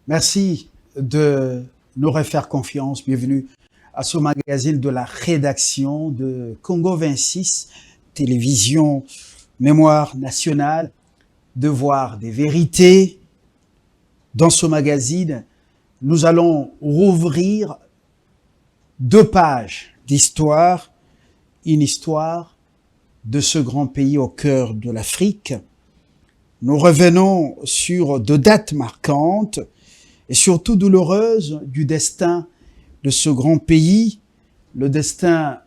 Merci de nous refaire confiance. Bienvenue à ce magazine de la rédaction de Congo 26, télévision, mémoire nationale, devoir des vérités. Dans ce magazine, nous allons rouvrir 2 pages d'histoire, une histoire de ce grand pays au cœur de l'Afrique. Nous revenons sur 2 dates marquantes et surtout douloureuses du destin de ce grand pays, le destin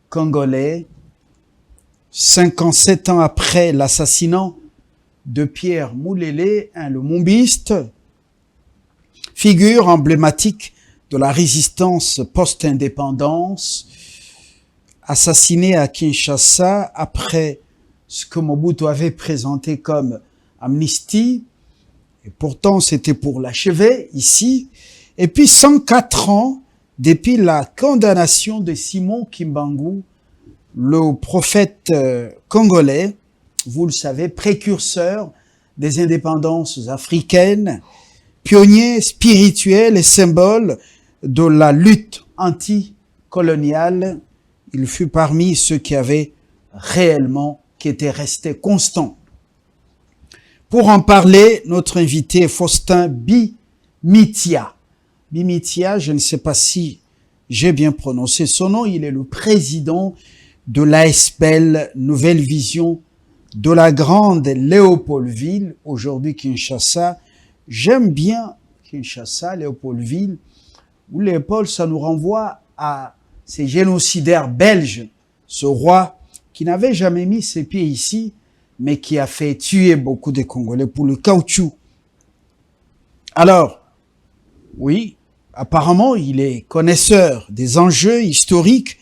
congolais, 57 ans après l'assassinat de Pierre Moulélé, un lumumbiste, figure emblématique de la résistance post-indépendance, assassiné à Kinshasa après ce que Mobutu avait présenté comme amnistie. Et pourtant, c'était pour l'achever ici. Et puis, 104 ans depuis la condamnation de Simon Kimbangu, le prophète congolais, vous le savez, précurseur des indépendances africaines, pionnier spirituel et symbole de la lutte anticoloniale. Il fut parmi ceux qui étaient restés constants. Pour en parler, notre invité est Faustin Bimitia. Bimitia, je ne sais pas si j'ai bien prononcé son nom, il est le président de l'ASBEL Nouvelle Vision de la grande Léopoldville, aujourd'hui Kinshasa. J'aime bien Kinshasa, Léopoldville, où Léopold, ça nous renvoie à ces génocidaires belges, ce roi qui n'avait jamais mis ses pieds ici, mais qui a fait tuer beaucoup de Congolais pour le caoutchouc. Alors, oui, apparemment, il est connaisseur des enjeux historiques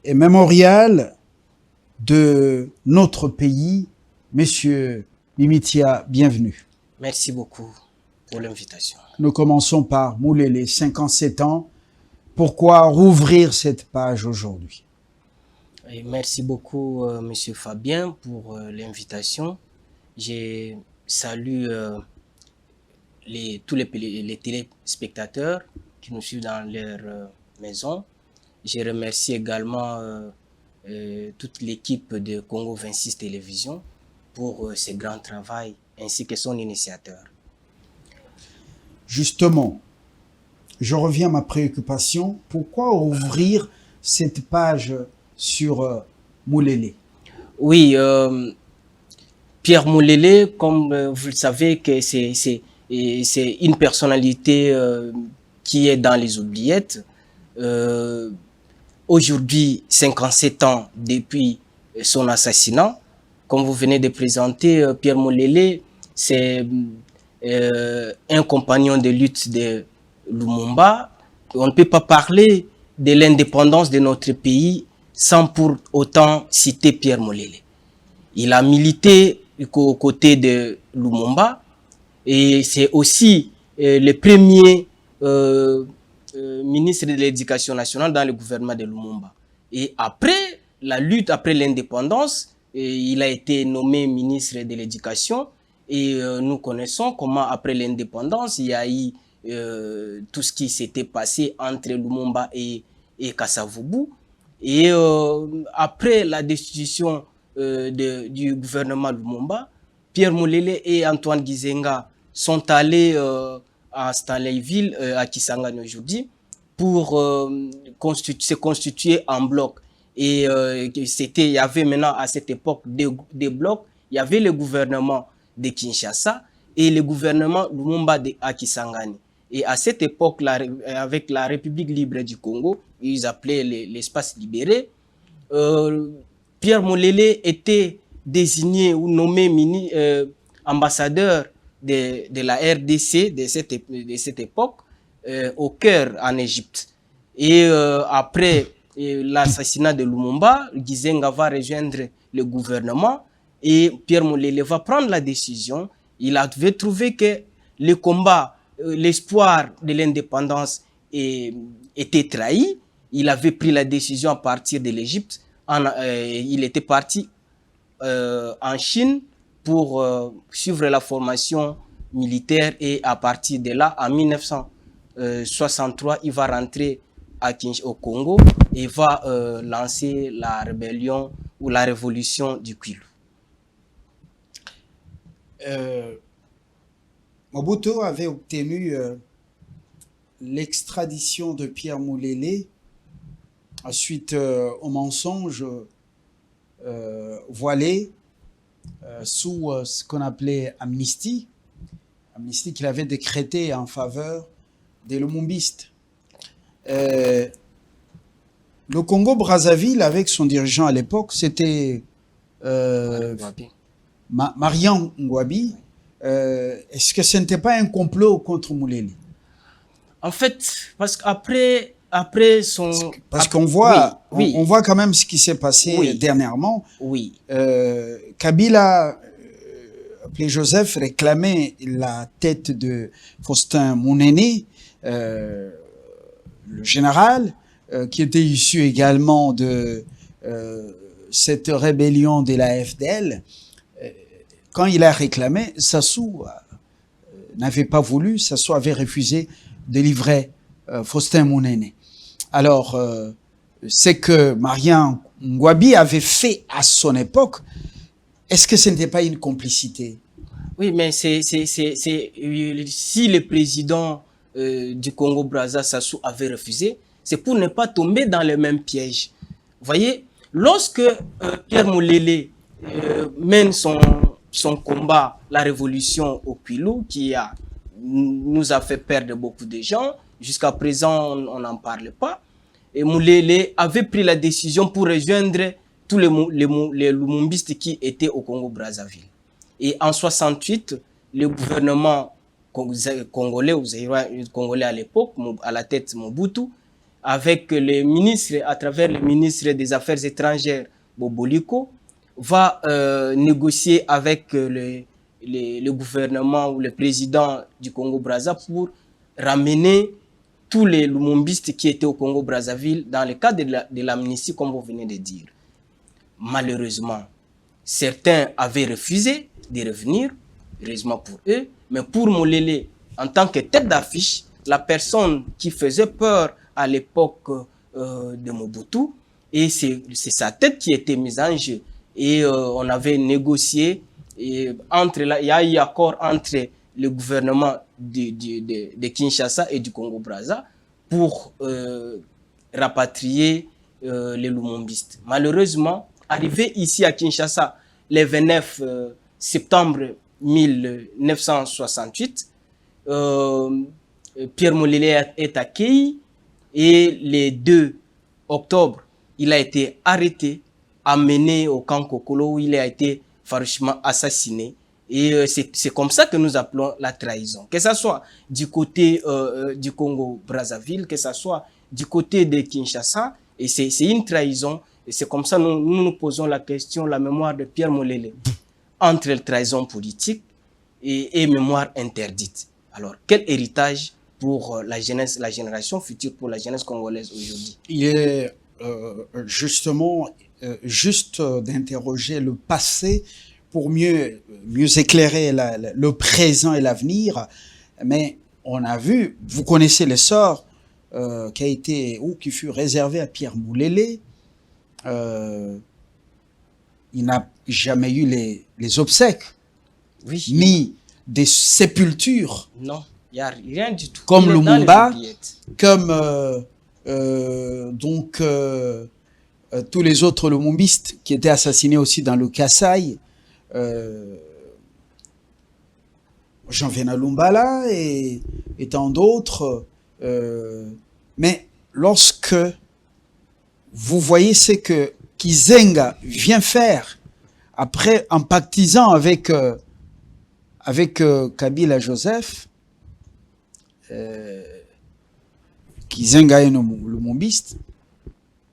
et mémoriels de notre pays. Monsieur Bimitia, bienvenue. Merci beaucoup pour l'invitation. Nous commençons par Moulélé, 57 ans. Pourquoi rouvrir cette page aujourd'hui? Et merci beaucoup, Monsieur Fabien, pour l'invitation. Je salue tous les téléspectateurs qui nous suivent dans leur maison. Je remercie également toute l'équipe de Congo 26 Télévision pour ce grand travail ainsi que son initiateur. Justement, je reviens à ma préoccupation. Pourquoi ouvrir cette page sur Moulélé? Oui, Pierre Moulélé, comme vous le savez, que c'est une personnalité qui est dans les oubliettes. Aujourd'hui, 57 ans depuis son assassinat. Comme vous venez de présenter, Pierre Moulélé, c'est un compagnon de lutte de Lumumba. On ne peut pas parler de l'indépendance de notre pays sans pour autant citer Pierre Moulélé. Il a milité aux côtés de Lumumba et c'est aussi le premier ministre de l'Éducation nationale dans le gouvernement de Lumumba. Et après la lutte, après l'indépendance, il a été nommé ministre de l'Éducation et nous connaissons comment après l'indépendance, il y a eu tout ce qui s'était passé entre Lumumba et Kasavubu. Et après la destitution du gouvernement Lumumba, Pierre Moulélé et Antoine Gizenga sont allés à Stanleyville, à Kisangani aujourd'hui, pour se constituer en bloc. Et il y avait maintenant à cette époque des blocs. Il y avait le gouvernement de Kinshasa et le gouvernement Lumumba à Kisangani. Et à cette époque-là, avec la République libre du Congo, ils appelaient l'espace libéré, Pierre Moulélé était désigné ou nommé ambassadeur de la RDC de cette époque au Caire en Égypte. Et après l'assassinat de Lumumba, Gizenga va rejoindre le gouvernement et Pierre Moulélé va prendre la décision. Il avait trouvé que le combat, l'espoir de l'indépendance était trahi. Il avait pris la décision à partir de l'Égypte. Il était parti en Chine pour suivre la formation militaire et à partir de là, en 1963, il va rentrer au Congo et va lancer la rébellion ou la révolution du Kwilu. Mobutu avait obtenu l'extradition de Pierre Moulele suite au mensonge voilé sous ce qu'on appelait amnistie qu'il avait décrété en faveur des lumumbistes. Le Congo-Brazzaville, avec son dirigeant à l'époque, c'était Marian Ngouabi. Est-ce que ce n'était pas un complot contre Moulele? En fait, parce qu'après son... Parce qu'on voit, oui. On voit quand même ce qui s'est passé dernièrement. Oui. Kabila, appelé Joseph, réclamait la tête de Faustin Mounene, le général, qui était issu également de cette rébellion de la FDL. Quand il a réclamé, Sassou n'avait pas voulu, Sassou avait refusé de livrer Faustin Mounene. Alors, c'est que Marian Ngouabi avait fait à son époque. Est-ce que ce n'était pas une complicité? Oui, mais si le président du Congo-Brazza, Sassou, avait refusé, c'est pour ne pas tomber dans le même piège. Vous voyez, lorsque Pierre Moulele mène son combat, la révolution au Kwilu, qui nous a fait perdre beaucoup de gens, jusqu'à présent, on n'en parle pas. Et Moulele avait pris la décision pour rejoindre tous les lumumbistes qui étaient au Congo-Brazzaville. Et en 68, le gouvernement congolais, congolais à l'époque, à la tête Mobutu, avec les ministres, à travers le ministre des Affaires étrangères, Boboliko, va négocier avec le gouvernement ou le président du Congo-Brazza pour ramener tous les lumumbistes qui étaient au Congo-Brazzaville dans le cadre de l'amnistie, comme vous venez de dire. Malheureusement, certains avaient refusé de revenir, heureusement pour eux, mais pour Moulele, en tant que tête d'affiche, la personne qui faisait peur à l'époque de Mobutu, et c'est sa tête qui était mise en jeu. Et on avait négocié, et il y a eu accord entre le gouvernement de Kinshasa et du Congo-Brazza pour rapatrier les lumumbistes. Malheureusement, arrivé ici à Kinshasa le 29 septembre 1968, Pierre Moulele est accueilli et le 2 octobre, il a été arrêté, amené au camp Kokolo où il a été farouchement assassiné. Et c'est comme ça que nous appelons la trahison. Que ce soit du côté du Congo-Brazzaville, que ce soit du côté de Kinshasa, et c'est une trahison. Et c'est comme ça que nous posons la question, la mémoire de Pierre Moulele, entre trahison politique et mémoire interdite. Alors, quel héritage pour la jeunesse, la génération future, pour la jeunesse congolaise aujourd'hui? Il est justement juste d'interroger le passé pour mieux éclairer le présent et l'avenir. Mais on a vu, vous connaissez l'essor qui a été ou qui fut réservé à Pierre Moulele. Il n'a jamais eu les obsèques, oui, ni des sépultures. Non, il n'y a rien du tout. Comme Lumumba, comme donc tous les autres lumumbistes qui étaient assassinés aussi dans le Kasaï. Jean-Venant Lumbala et tant d'autres. Mais lorsque vous voyez ce que Kizenga vient faire après en pactisant avec Kabila Joseph, Kizenga est lumumbiste,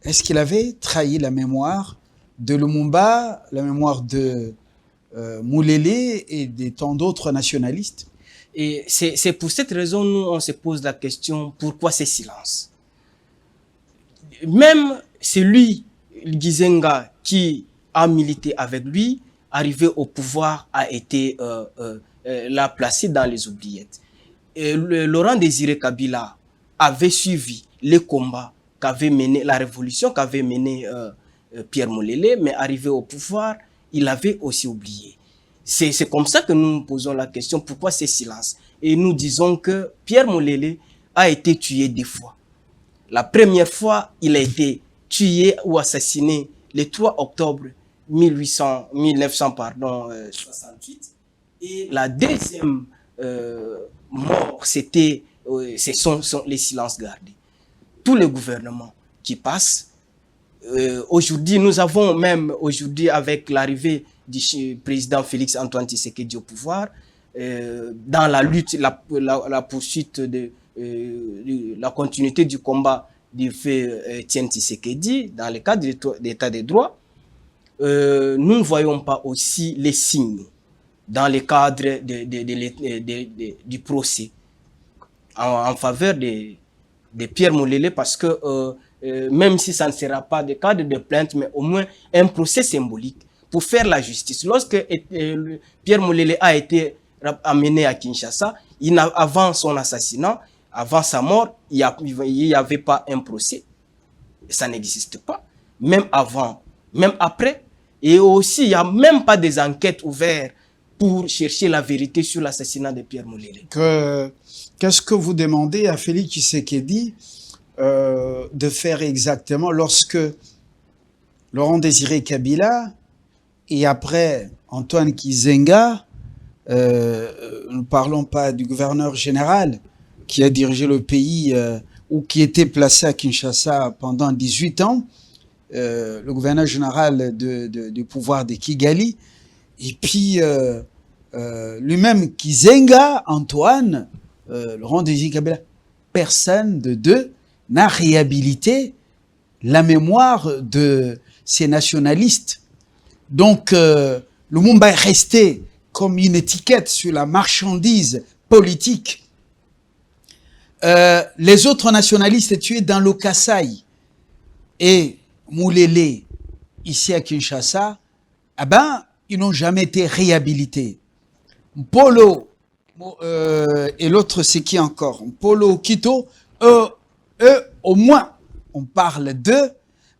est-ce qu'il avait trahi la mémoire de Lumumba, la mémoire de Moulele et de tant d'autres nationalistes? Et c'est pour cette raison, nous, on se pose la question, pourquoi ce silence? Même celui, Kizenga, qui a milité avec lui, arrivé au pouvoir, a été l'a placé dans les oubliettes. Et Laurent Désiré Kabila avait suivi les combats qu'avait mené, la révolution qu'avait mené Pierre Mulele, mais arrivé au pouvoir, il avait aussi oublié. C'est comme ça que nous nous posons la question, pourquoi ce silence? Et nous disons que Pierre Mulele a été tué 2 fois. La première fois, il a été tué ou assassiné le 3 octobre 1968. Et la deuxième mort, c'était ce sont les silences gardés. Tous les gouvernements qui passent, aujourd'hui, nous avons même, aujourd'hui, avec l'arrivée du président Félix Antoine Tshisekedi au pouvoir, dans la lutte, la poursuite de la continuité du combat du fait Etienne Tshisekedi, dans le cadre de l'état des droits, nous ne voyons pas aussi les signes dans le cadre du procès en faveur de Pierre Mulele, parce que même si ça ne sera pas de cadre de plainte, mais au moins un procès symbolique pour faire la justice. Lorsque Pierre Mulele a été amené à Kinshasa, avant son assassinat, avant sa mort, il n'y avait pas un procès. Ça n'existe pas. Même avant, même après. Et aussi, il n'y a même pas des enquêtes ouvertes pour chercher la vérité sur l'assassinat de Pierre Mulele. Qu'est-ce que vous demandez à Félix Tshisekedi de faire exactement lorsque Laurent Désiré Kabila et après Antoine Kizenga, nous ne parlons pas du gouverneur général qui a dirigé le pays ou qui était placé à Kinshasa pendant 18 ans, le gouverneur général du pouvoir de Kigali, et puis lui-même Kizenga, Antoine, Laurent Désiré Kabila, personne de deux n'a réhabilité la mémoire de ces nationalistes. Donc, Lumumba est resté comme une étiquette sur la marchandise politique. Les autres nationalistes tués dans le Kasaï et Mulele, ici à Kinshasa, ils n'ont jamais été réhabilités. Mpolo, et l'autre c'est qui encore? Mpolo Kito, eux, au moins, on parle d'eux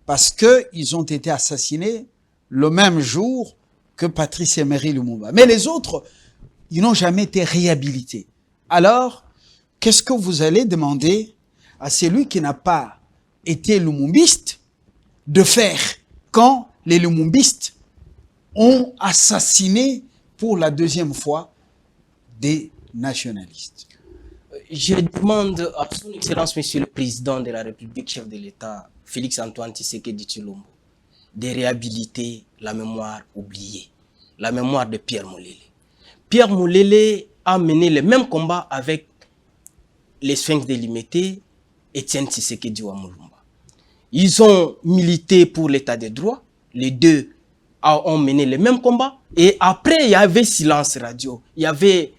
parce qu'ils ont été assassinés le même jour que Patrice Emery Lumumba. Mais les autres, ils n'ont jamais été réhabilités. Alors, qu'est-ce que vous allez demander à celui qui n'a pas été lumumbiste de faire quand les lumumbistes ont assassiné pour la 2e fois des nationalistes? Je demande à son Excellence, Monsieur le Président de la République, chef de l'État, Félix Antoine Tshisekedi Tshilombo, de réhabiliter la mémoire oubliée, la mémoire de Pierre Mulele. Pierre Mulele a mené le même combat avec les Sphinx délimités et Etienne Tshisekedi Wamulumba. Ils ont milité pour l'état de droit, les deux ont mené le même combat, et après il y avait silence radio, il y avait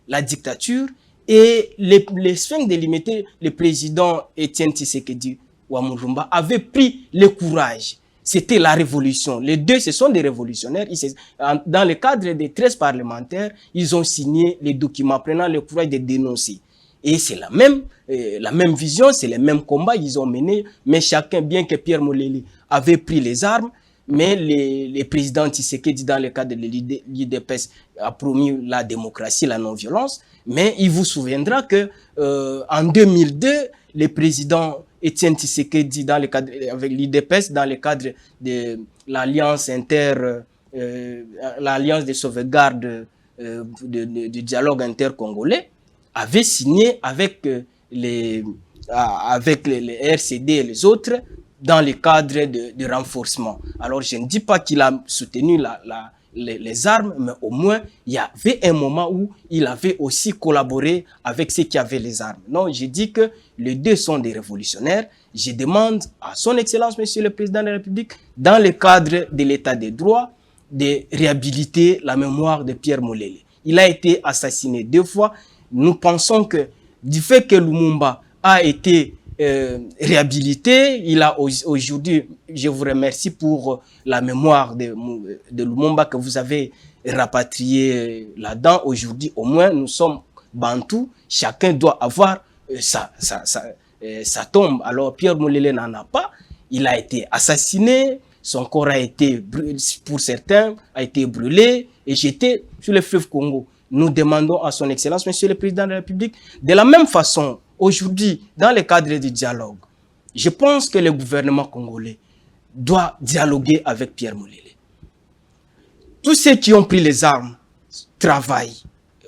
la dictature, et les Sphinx délimités, le président Etienne Tshisekedi Wamulumba avait pris le courage. C'était la révolution. Les deux, ce sont des révolutionnaires. Dans le cadre des 13 parlementaires, ils ont signé les documents prenant le courage de dénoncer. Et c'est la même vision, c'est les mêmes combats qu'ils ont menés. Mais chacun, bien que Pierre Mulele avait pris les armes, mais les présidents Tshisekedi, dans le cadre de l'UDPS, a promis la démocratie, la non-violence. Mais il vous souviendra que en 2002, le président Etienne Tshisekedi, dans le cadre avec l'UDPS, dans le cadre de l'alliance l'alliance de sauvegarde du dialogue intercongolais, avait signé avec les RCD et les autres dans le cadre de renforcement. Alors je ne dis pas qu'il a soutenu les armes, mais au moins il y avait un moment où il avait aussi collaboré avec ceux qui avaient les armes. Non, je dis que les deux sont des révolutionnaires. Je demande à son Excellence, Monsieur le Président de la République, dans le cadre de l'état des droits, de réhabiliter la mémoire de Pierre Mulele. Il a été assassiné 2 fois. Nous pensons que du fait que Lumumba a été réhabilité, il a aujourd'hui, je vous remercie pour la mémoire de Lumumba que vous avez rapatriés là-dedans. Aujourd'hui, au moins, nous sommes bantous. Chacun doit avoir sa tombe. Alors, Pierre Moulele n'en a pas. Il a été assassiné. Son corps a été brûlé, pour certains, a été brûlé et jeté sur le fleuve Congo. Nous demandons à son Excellence, Monsieur le Président de la République, de la même façon, aujourd'hui, dans le cadre du dialogue, je pense que le gouvernement congolais doit dialoguer avec Pierre Moulele. Tous ceux qui ont pris les armes travaillent,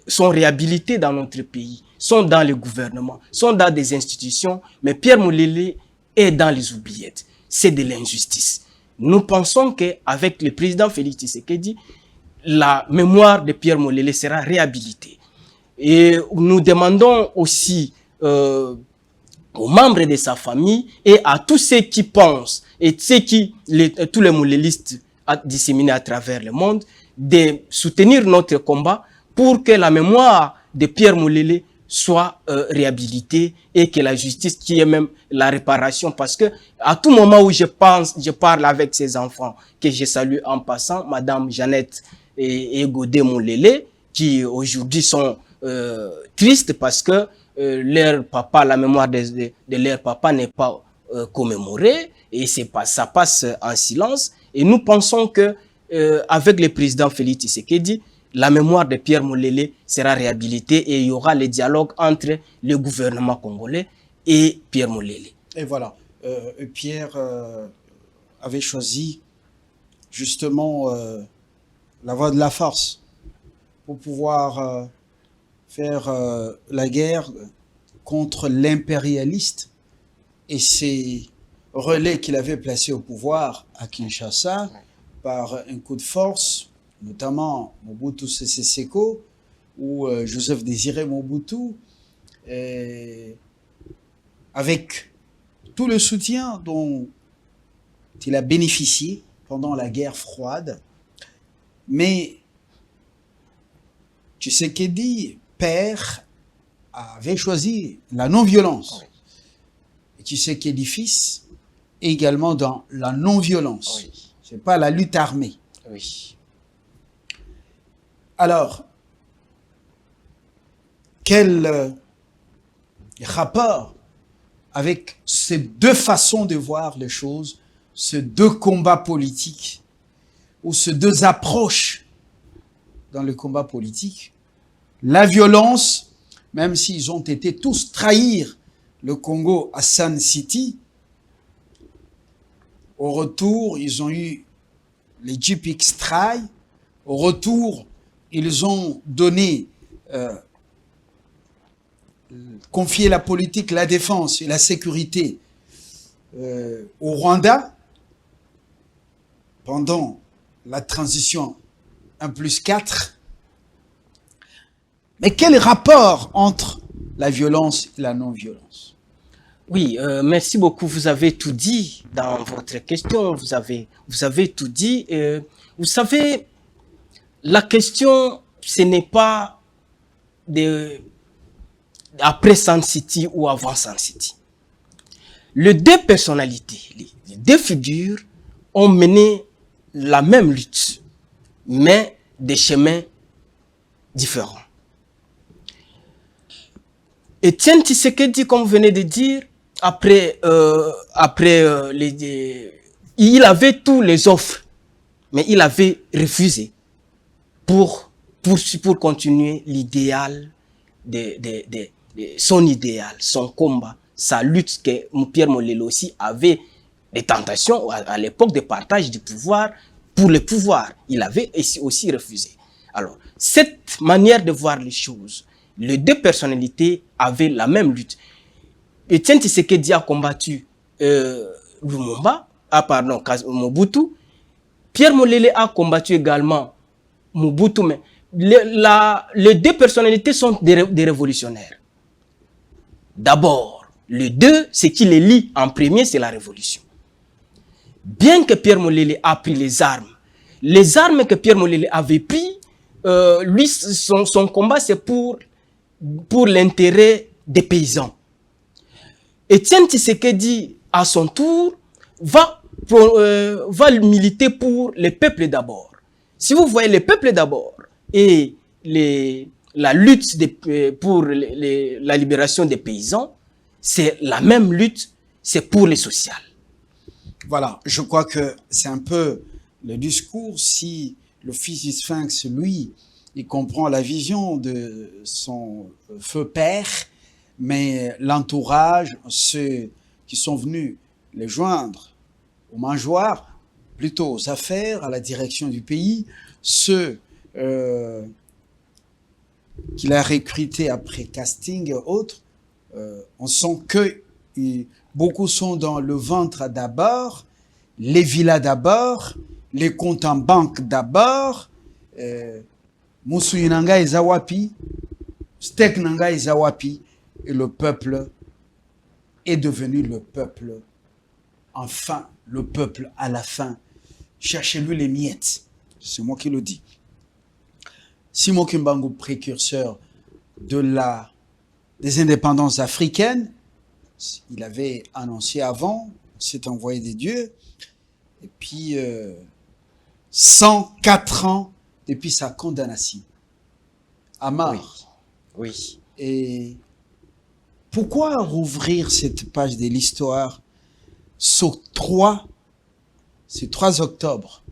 sont réhabilités dans notre pays, sont dans le gouvernement, sont dans des institutions, mais Pierre Moulele est dans les oubliettes. C'est de l'injustice. Nous pensons qu'avec le président Félix Tshisekedi, la mémoire de Pierre Moulele sera réhabilitée. Et nous demandons aussi aux membres de sa famille et à tous ceux qui pensent et tous les moulélistes disséminés à travers le monde de soutenir notre combat pour que la mémoire de Pierre Moulele soit réhabilitée et que la justice, qui est même la réparation, parce que à tout moment où je parle avec ces enfants, que je salue en passant, Madame Jeannette et Godé Moulele, qui aujourd'hui sont tristes parce que leur papa, la mémoire de leur papa n'est pas commémorée, et ça passe en silence. Et nous pensons que avec le président Félix Tshisekedi, la mémoire de Pierre Moulele sera réhabilitée et il y aura le dialogue entre le gouvernement congolais et Pierre Moulele. Et voilà, Pierre avait choisi justement la voie de la force pour pouvoir faire la guerre contre l'impérialiste et ses relais qu'il avait placés au pouvoir à Kinshasa par un coup de force, notamment Mobutu Sese Seko ou Joseph Désiré Mobutu, avec tout le soutien dont il a bénéficié pendant la guerre froide. Mais Tshisekedi, père, avait choisi la non-violence. Et Tshisekedi, fils, également dans la non-violence. Oui. Ce n'est pas la lutte armée. Oui. Alors, quel rapport avec ces deux façons de voir les choses, ces deux combats politiques, ou ces deux approches dans le combat politique? La violence, même s'ils ont été tous trahir le Congo à Sun City, au retour, ils ont eu les Jeep X-Trail. Au retour, ils ont donné, confié la politique, la défense et la sécurité au Rwanda pendant la transition 1+4. Mais quel rapport entre la violence et la non-violence? Oui, merci beaucoup. Vous avez tout dit dans votre question. Vous avez tout dit. Vous savez, la question, ce n'est pas après Sun City ou avant Sun City. Les deux personnalités, les deux figures ont mené la même lutte, mais des chemins différents. Etienne Tshisekedi, comme vous venez de dire, il avait tous les offres, mais il avait refusé pour continuer l'idéal son idéal, son combat, sa lutte, que Pierre Moulele aussi avait des tentations à l'époque de partage du pouvoir pour le pouvoir. Il avait aussi refusé. Alors, cette manière de voir les choses, les deux personnalités avaient la même lutte. Etienne Tshisekedi a combattu Mobutu. Pierre Moulele a combattu également Mobutu, mais les deux personnalités sont des révolutionnaires. D'abord, les deux, ce qui les lie en premier, c'est la révolution. Bien que Pierre Moulele a pris les armes que Pierre Moulele avait pris, lui, son combat, c'est pour l'intérêt des paysans. Etienne Tshisekedi, à son tour, va militer pour le peuple d'abord. Si vous voyez le peuple d'abord et la lutte pour la libération des paysans, c'est la même lutte, c'est pour les sociales. Voilà, je crois que c'est un peu le discours. Si le fils du Sphinx, lui, il comprend la vision de son feu père, mais l'entourage, ceux qui sont venus les joindre aux mangeoires, plutôt aux affaires, à la direction du pays, ceux qu'il a recrutés après casting et autres, on sent que beaucoup sont dans le ventre d'abord, les villas d'abord, les comptes en banque d'abord, Moussoui nanga ezawapi, steak nanga ezawapi, et le peuple est devenu le peuple. Enfin, le peuple à la fin. Cherchez-lui les miettes. C'est moi qui le dis. Simon Kimbangu, précurseur des indépendances africaines, il avait annoncé avant, s'est envoyé des dieux, et puis 104 ans depuis sa condamnation à mort. Oui. Oui. Et pourquoi rouvrir cette page de l'histoire ce 3 octobre?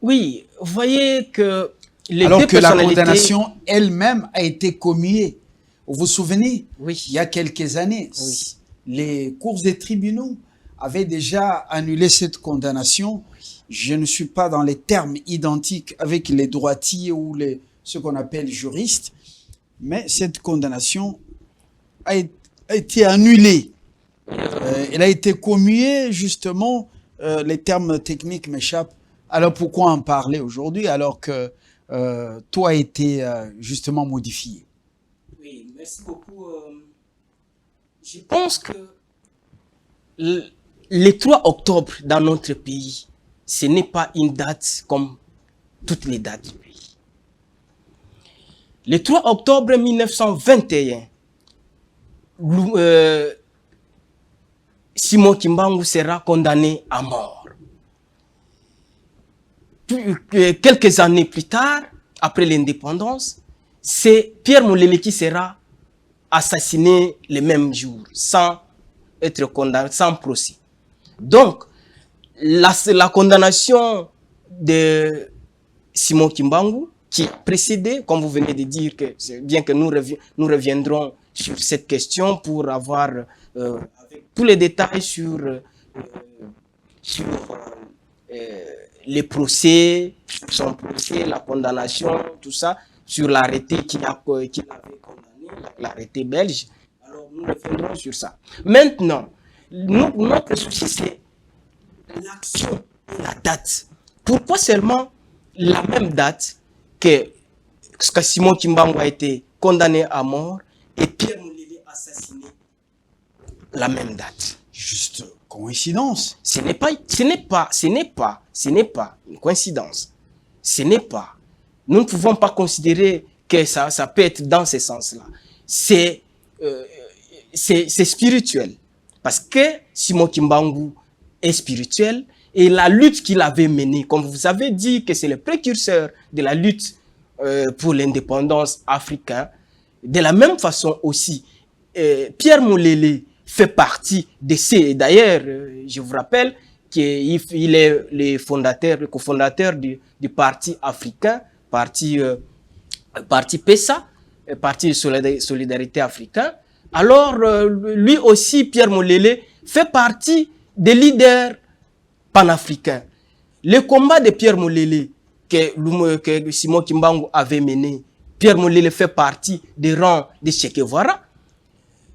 Oui, vous voyez que alors que la condamnation elle-même a été commuée. Vous vous souvenez? Oui. Il y a quelques années, oui. Les cours des tribunaux avaient déjà annulé cette condamnation. Je ne suis pas dans les termes identiques avec les droitiers ou ce qu'on appelle juristes, mais cette condamnation a été annulée. Elle a été commuée, justement, les termes techniques m'échappent. Alors pourquoi en parler aujourd'hui alors que tout a été justement modifié? Oui, merci beaucoup. Je pense que le 3 octobre dans notre pays, ce n'est pas une date comme toutes les dates du pays. Le 3 octobre 1921, Simon Kimbangu sera condamné à mort. Quelques années plus tard, après l'indépendance, c'est Pierre Mulele qui sera assassiné le même jour, sans être condamné, sans procès. Donc, la condamnation de Simon Kimbangu, qui a précédé, comme vous venez de dire, que bien que nous reviendrons sur cette question pour avoir avec tous les détails sur les procès, son procès, la condamnation, tout ça, sur l'arrêté qu'il avait condamné, l'arrêté belge. Alors, nous reviendrons sur ça. Maintenant, notre souci, c'est l'action et la date. Pourquoi seulement la même date que Simon Kimbangu a été condamné à mort et Pierre Mulele assassiné? La même date. Juste coïncidence. Ce n'est pas une coïncidence. Ce n'est pas. Nous ne pouvons pas considérer que ça peut être dans ce sens-là. C'est spirituel. Parce que Simon Kimbangu est spirituel et la lutte qu'il avait menée, comme vous avez dit que c'est le précurseur de la lutte pour l'indépendance africaine, de la même façon aussi, Pierre Mulele fait partie de ces. D'ailleurs, je vous rappelle qu'il est le cofondateur du parti africain, parti PESA, parti de solidarité africain. Alors, lui aussi, Pierre Mulele, fait partie des leaders panafricains. Le combat de Pierre Mulele que Simon Kimbangu avait mené, Pierre Mulele fait partie des rangs de Che Guevara.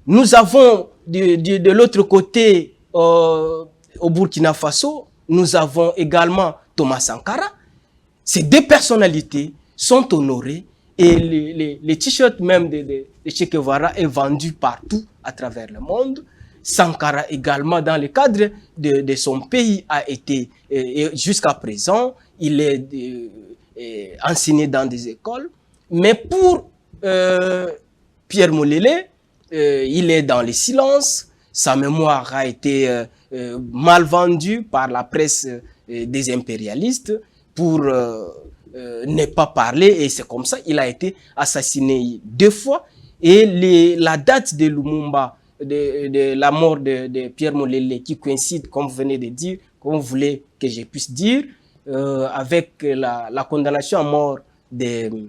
Nous avons de l'autre côté, au Burkina Faso, nous avons également Thomas Sankara. Ces deux personnalités sont honorées et les t-shirts même de Che Guevara est vendu partout à travers le monde. Sankara également, dans le cadre de son pays, a été, jusqu'à présent, il est enseigné dans des écoles. Mais pour Pierre Mulele, il est dans le silence. Sa mémoire a été mal vendue par la presse des impérialistes. pour ne pas parler, et c'est comme ça il a été assassiné 2 fois. Et la date de Lumumba, de la mort de Pierre Molele, qui coïncide, comme vous venez de dire, comme vous voulez que je puisse dire, avec la condamnation à mort de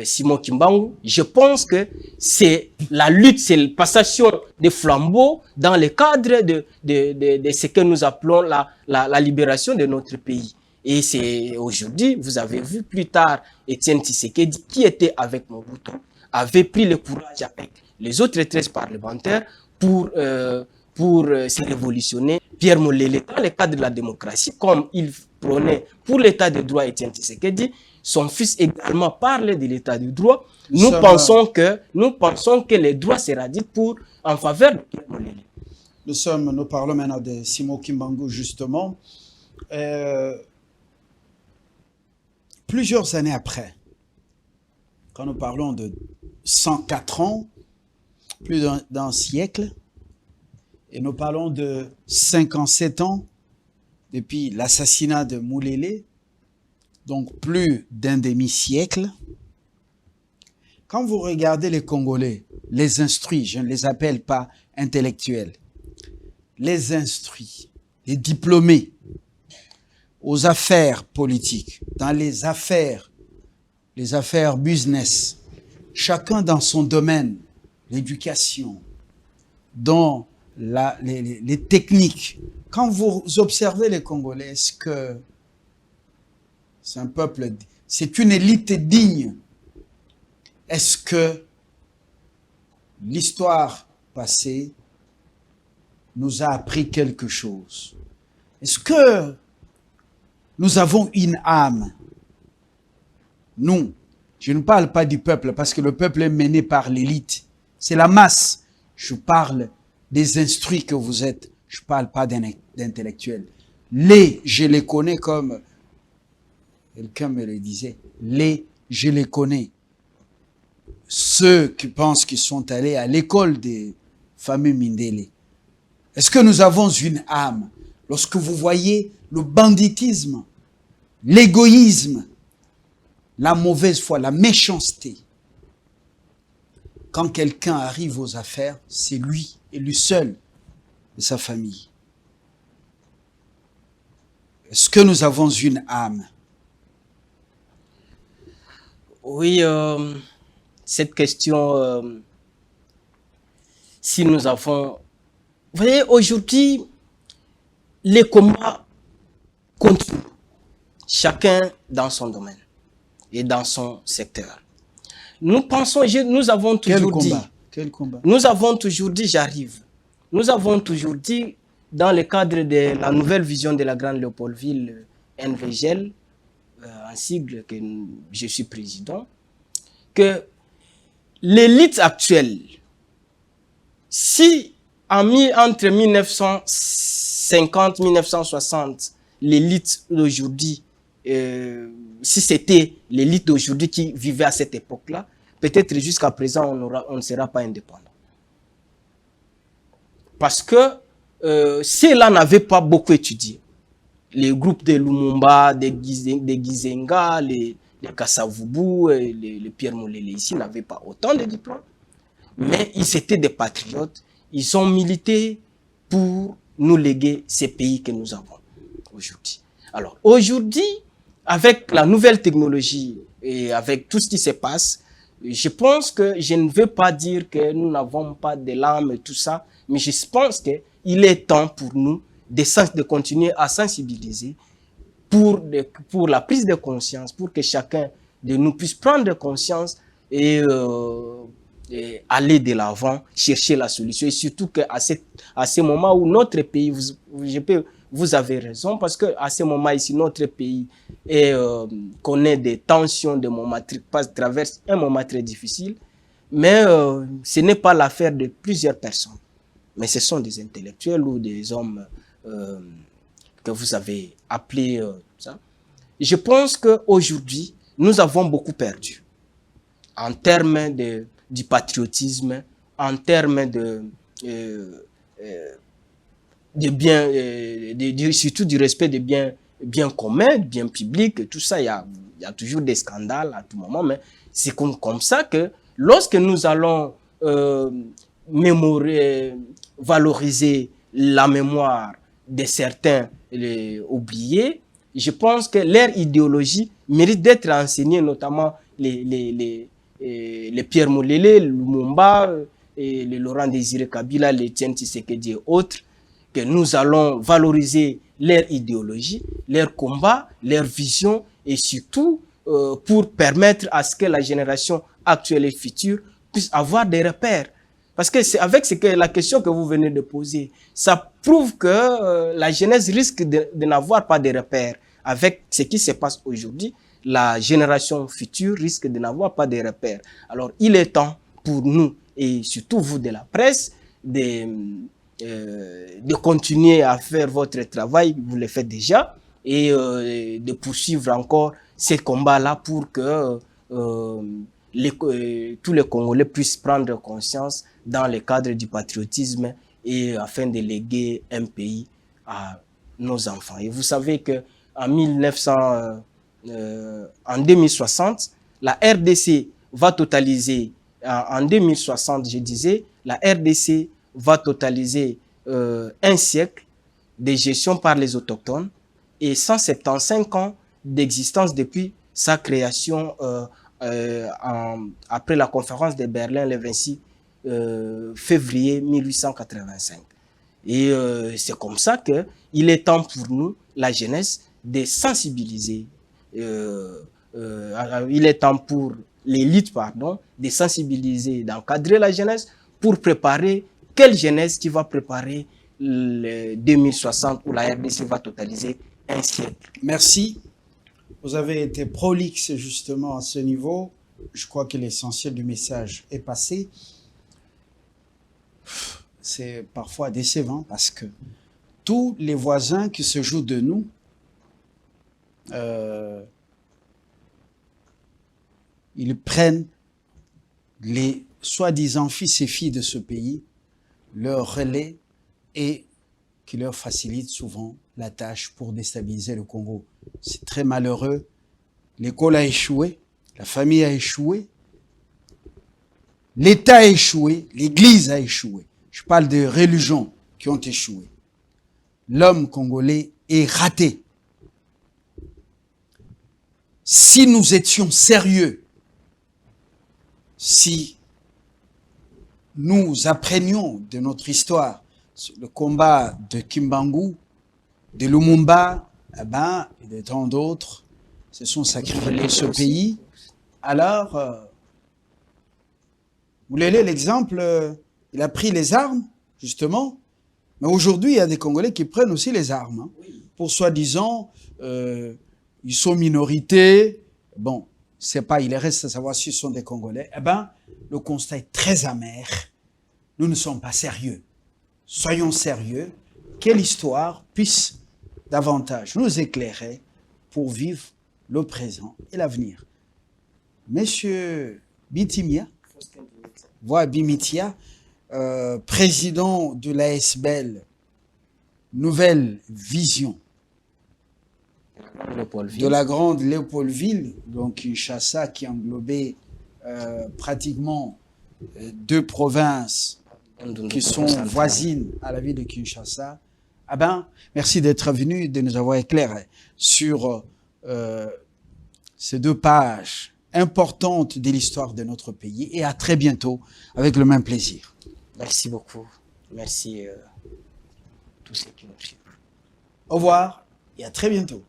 Simon Kimbangu, je pense que c'est la lutte, c'est la passation des flambeaux dans le cadre de ce que nous appelons la libération de notre pays. Et c'est aujourd'hui, vous avez vu plus tard, Étienne Tshisekedi, qui était avec Mobutu, avait pris le courage avec les autres 13 parlementaires pour se révolutionner. Pierre Molele, dans le cadre de la démocratie, comme il prônait pour l'état de droit, Étienne Tshisekedi, son fils également parlait de l'état de droit. Nous pensons que les droits s'éradiquent en faveur de Pierre Molele. Nous parlons maintenant de Simon Kimbangu, justement. Plusieurs années après, quand nous parlons de 104 ans, plus d'un siècle, et nous parlons de 57 ans depuis l'assassinat de Moulele, donc plus d'un demi-siècle. Quand vous regardez les Congolais, les instruits, je ne les appelle pas intellectuels, les instruits, les diplômés aux affaires politiques, dans les affaires business, chacun dans son domaine, l'éducation, dans les techniques. Quand vous observez les Congolais, est-ce que c'est un peuple, c'est une élite digne? Est-ce que l'histoire passée nous a appris quelque chose? Est-ce que nous avons une âme? Nous, je ne parle pas du peuple parce que le peuple est mené par l'élite. C'est la masse. Je parle des instruits que vous êtes. Je ne parle pas d'intellectuels. Je les connais comme quelqu'un me le disait. Je les connais. Ceux qui pensent qu'ils sont allés à l'école des fameux Mindele. Est-ce que nous avons une âme? Lorsque vous voyez le banditisme, l'égoïsme, la mauvaise foi, la méchanceté, quand quelqu'un arrive aux affaires, c'est lui et lui seul et sa famille. Est-ce que nous avons une âme? Oui, cette question, si nous avons... Vous voyez, aujourd'hui, les combats continuent, chacun dans son domaine et dans son secteur. Nous pensons, nous avons toujours dit... Quel combat? Nous avons toujours dit, j'arrive. Nous avons toujours dit, dans le cadre de la nouvelle vision de la Grande Léopoldville, NVGL, en sigle que je suis président, que l'élite actuelle, si entre 1950 et 1960, l'élite d'aujourd'hui, si c'était l'élite d'aujourd'hui qui vivait à cette époque-là, peut-être jusqu'à présent, on ne sera pas indépendant. Parce que ceux-là n'avaient pas beaucoup étudié. Les groupes de Lumumba, des Gizenga, les Kassavubu, les Pierre Molele ici n'avaient pas autant de diplômes. Mais ils étaient des patriotes. Ils ont milité pour nous léguer ces pays que nous avons aujourd'hui. Alors aujourd'hui, avec la nouvelle technologie et avec tout ce qui se passe, je pense que je ne veux pas dire que nous n'avons pas de l'âme et tout ça, mais je pense qu'il est temps pour nous de continuer à sensibiliser pour la prise de conscience, pour que chacun de nous puisse prendre conscience et aller de l'avant, chercher la solution. Et surtout qu'à ce moment où notre pays, vous avez raison, parce qu'à ce moment ici, notre pays connaît des tensions, traverse un moment très difficile, mais ce n'est pas l'affaire de plusieurs personnes, mais ce sont des intellectuels ou des hommes que vous avez appelés ça. Je pense qu'aujourd'hui, nous avons beaucoup perdu en termes du patriotisme, en termes surtout du respect des biens bien commun, bien public, tout ça, il y a toujours des scandales à tout moment, mais c'est comme ça que lorsque nous allons valoriser la mémoire de certains oubliés, je pense que leur idéologie mérite d'être enseignée, notamment les Pierre Molele, Lumumba, et les Laurent Désiré Kabila, les Etienne Tshisekedi et autres, que nous allons valoriser leur idéologie, leur combat, leur vision et surtout pour permettre à ce que la génération actuelle et future puisse avoir des repères. Parce que c'est avec la question que vous venez de poser, ça prouve que la jeunesse risque de n'avoir pas de repères. Avec ce qui se passe aujourd'hui, la génération future risque de n'avoir pas de repères. Alors, il est temps pour nous, et surtout vous de la presse, de continuer à faire votre travail, vous le faites déjà, et de poursuivre encore ces combats-là pour que tous les Congolais puissent prendre conscience dans le cadre du patriotisme et afin de léguer un pays à nos enfants. Et vous savez que en 2060, la RDC va totaliser, en 2060, je disais, la RDC va totaliser un siècle de gestion par les autochtones et 175 ans d'existence depuis sa création après la conférence de Berlin le 26 février 1885. Et c'est comme ça qu'il est temps pour nous, la jeunesse, de sensibiliser. Il est temps pour l'élite, pardon, de sensibiliser, d'encadrer la jeunesse pour préparer quelle jeunesse qui va préparer le 2060 où la RDC va totaliser un siècle. Merci. Vous avez été prolixe justement à ce niveau. Je crois que l'essentiel du message est passé. C'est parfois décevant parce que tous les voisins qui se jouent de nous, ils prennent les soi-disant fils et filles de ce pays, leur relais, et qui leur facilite souvent la tâche pour déstabiliser le Congo. C'est très malheureux. L'école a échoué, la famille a échoué, l'État a échoué, l'Église a échoué. Je parle de religions qui ont échoué. L'homme congolais est raté. Si nous étions sérieux, si nous apprenions de notre histoire, le combat de Kimbangu, de Lumumba, et de tant d'autres se sont sacrifiés pour ce pays. Alors, vous voulez l'exemple, il a pris les armes, justement, mais aujourd'hui, il y a des Congolais qui prennent aussi les armes, hein, pour soi-disant, ils sont minorités, bon, c'est pas, il reste à savoir s'ils sont des Congolais. Le constat est très amer. Nous ne sommes pas sérieux. Soyons sérieux, que l'histoire puisse davantage nous éclairer pour vivre le présent et l'avenir. Monsieur Bitimia, voilà Bimitia, président de l'ASBL, Nouvelle Vision, de la grande Léopoldville, donc Kinshasa, qui englobait pratiquement deux provinces qui sont voisines à la ville de Kinshasa. Merci d'être venu, de nous avoir éclairé sur ces deux pages importantes de l'histoire de notre pays, et à très bientôt avec le même plaisir. Merci beaucoup. Merci tous ceux qui nous suivent. Au revoir et à très bientôt.